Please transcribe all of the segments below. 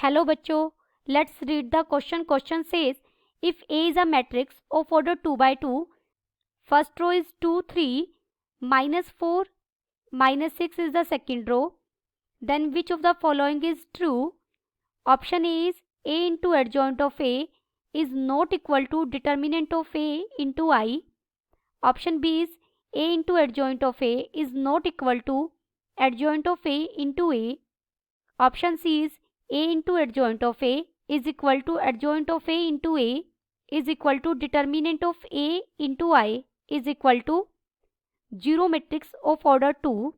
Hello बच्चों, let's read the question. Question says, if A is a matrix of order 2 by 2, first row is 2, 3, minus 4, minus 6 is the second row, then which of the following is true? Option A is A into adjoint of A is not equal to determinant of A into I. Option B is A into adjoint of A is not equal to adjoint of A into A. Option C is A into adjoint of A is equal to adjoint of A into A is equal to determinant of A into I is equal to 0 matrix of order 2,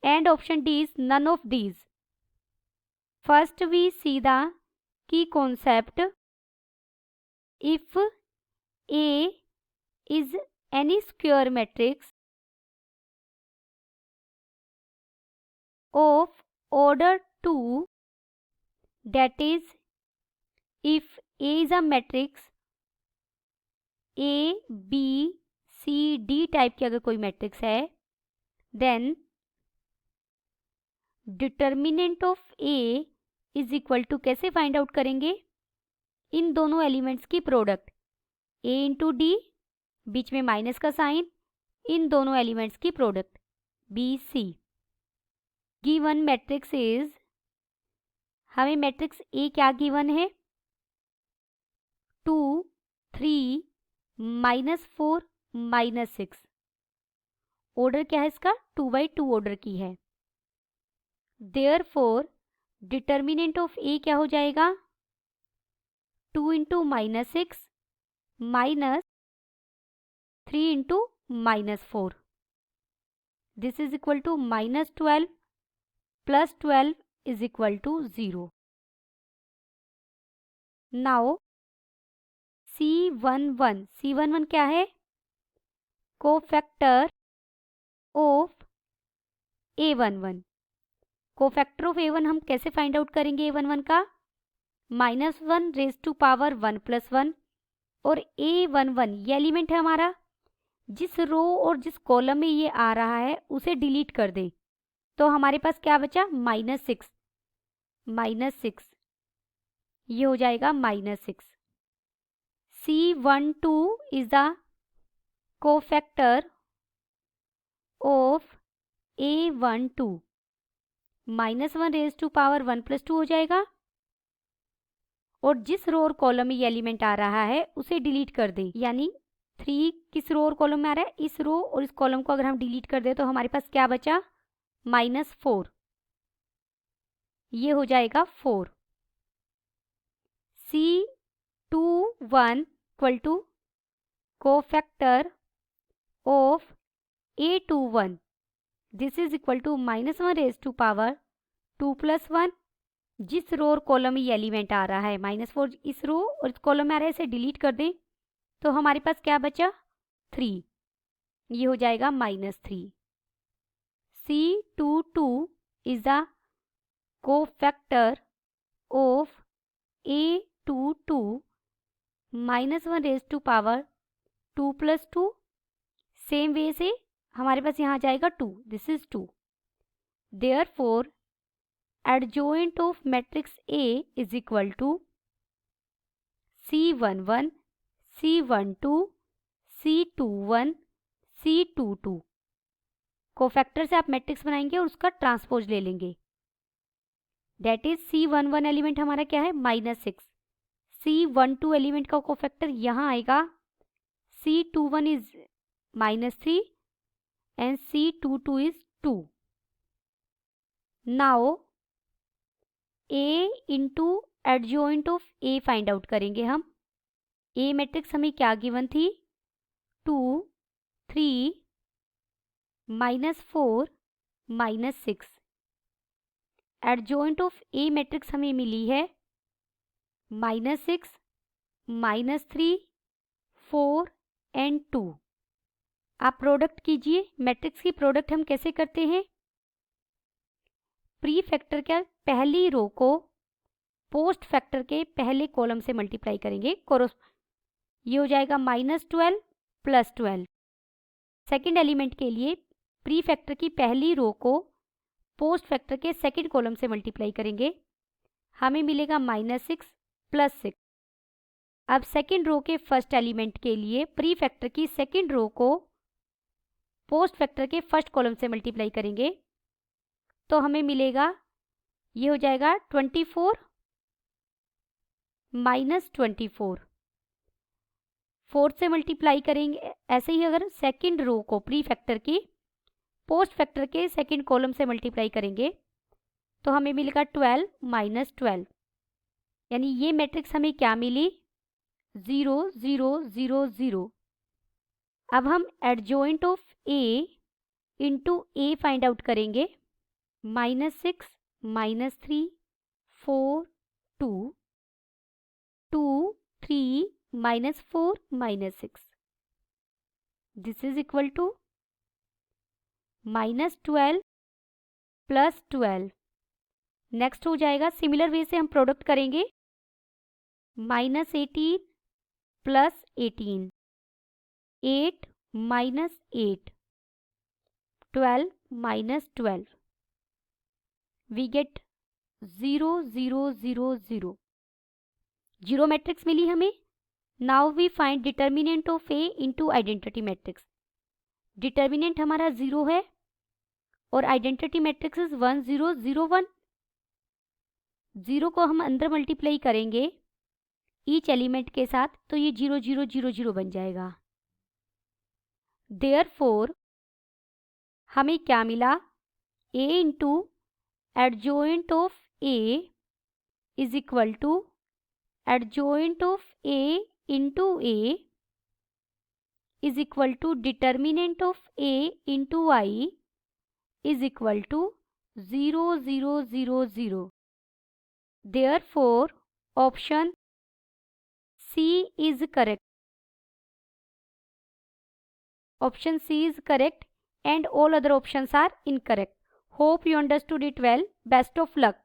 and option D is none of these. First we see the key concept. If A is any square matrix of order 2, that is, if A is a matrix A, B, C, D type की अगर कोई matrix है, then determinant of A is equal to, कैसे find out करेंगे? इन दोनों elements की product A into डी, बीच में माइनस का साइन, इन दोनों एलिमेंट्स की product B, C. Given matrix is, हमें मैट्रिक्स A क्या गिवन है? 2, 3, -4, -6. ऑर्डर क्या है इसका? 2 by 2 ऑर्डर की है. देयरफॉर डिटर्मिनेंट ऑफ A क्या हो जाएगा? 2 into -6 minus 3 into -4. This is equal to -12 plus 12 is equal to 0. Now C11 क्या है? Cofactor of A11. Cofactor of A1 हम कैसे फाइंड आउट करेंगे A11 का? -1 रेज टू पावर 1 + 1, और A11 ये एलिमेंट है हमारा. जिस रो और जिस कॉलम में ये आ रहा है उसे डिलीट कर दें तो हमारे पास क्या बचा? -6. ये हो जाएगा -6. C12 is the cofactor of A12. -1 raise to power 1 + 2 हो जाएगा, और जिस रो और कॉलम में ये एलिमेंट आ रहा है उसे डिलीट कर दें. यानी 3 किस रो और कॉलम में आ रहा है? इस रो और इस कॉलम को अगर हम डिलीट कर दें तो हमारे पास क्या बचा? -4. ये हो जाएगा 4. C21 equal to cofactor of A21. This is equal to -1 raise to power 2 + 1. जिस रो और कॉलम में ये एलिमेंट आ रहा है, -4 इस रो और इस कॉलम में आ रहा है, इसे डिलीट कर दें तो हमारे पास क्या बचा? 3. ये हो जाएगा -3. C22 is the cofactor of A22 -1 raise to power 2 + 2. Same way से हमारे पास यहाँ जाएगा 2. This is 2. Therefore adjoint of matrix A is equal to C11, C12, C21, C22. Cofactor से आप मैट्रिक्स बनाएंगे और उसका ट्रांसपोज ले लेंगे. डेट इज C11 एलिमेंट हमारा क्या है? -6. C12 एलिमेंट का कोफैक्टर यहाँ आएगा. C21 is -3 and C22 is 2. Now A into adjoint of A find out करेंगे हम. A मैट्रिक्स हमें क्या गिवन थी? 2, 3, -4, -6. एडजॉइंट ऑफ A मैट्रिक्स हमें मिली है -6, -3, 4 एंड 2. आप प्रोडक्ट कीजिए. मैट्रिक्स की प्रोडक्ट हम कैसे करते हैं? प्री फैक्टर के पहली रो को पोस्ट फैक्टर के पहले कॉलम से मल्टीप्लाई करेंगे. ये हो जाएगा -12 + 12. सेकेंड एलिमेंट के लिए प्री फैक्टर की पहली रो को पोस्ट फैक्टर के सेकेंड कॉलम से मल्टीप्लाई करेंगे. हमें मिलेगा -6 + 6। अब सेकेंड रो के फर्स्ट एलिमेंट के लिए प्री फैक्टर की सेकेंड रो को पोस्ट फैक्टर के फर्स्ट कॉलम से मल्टीप्लाई करेंगे तो हमें मिलेगा, ये हो जाएगा 24 - 24। 4 से मल्टीप्लाई करेंगे। ऐसे ही अगर सेकेंड रो को प्री फैक्टर की पोस्ट फैक्टर के सेकेंड कॉलम से मल्टीप्लाई करेंगे तो हमें मिलेगा 12 - 12, यानी ये मैट्रिक्स हमें क्या मिली, 0 0 0 0। अब हम adjoint of A into A find out करेंगे। -6 -3 4 2 2 3 -4 -6, this is equal to -12 + 12। Next हो जाएगा, सिमिलर वे से हम प्रोडक्ट करेंगे, -18 + 18, 8 - 8, 12 - 12, we get 0 0 0 0। जीरो मैट्रिक्स मिली हमें। Now we find determinant of A into identity matrix. Determinant हमारा 0 है और आइडेंटिटी मैट्रिक्स इज 1 0 0 1। 0 को हम अंदर मल्टीप्लाई करेंगे ईच एलिमेंट के साथ तो ये 0 0 0 0 बन जाएगा। देयरफॉर हमें क्या मिला, a into adjoint of a is equal to adjoint of a into a is equal to determinant of a into i is equal to 0 0 0 0। Therefore, option C is correct. Option C is correct and all other options are incorrect. Hope you understood it well. Best of luck.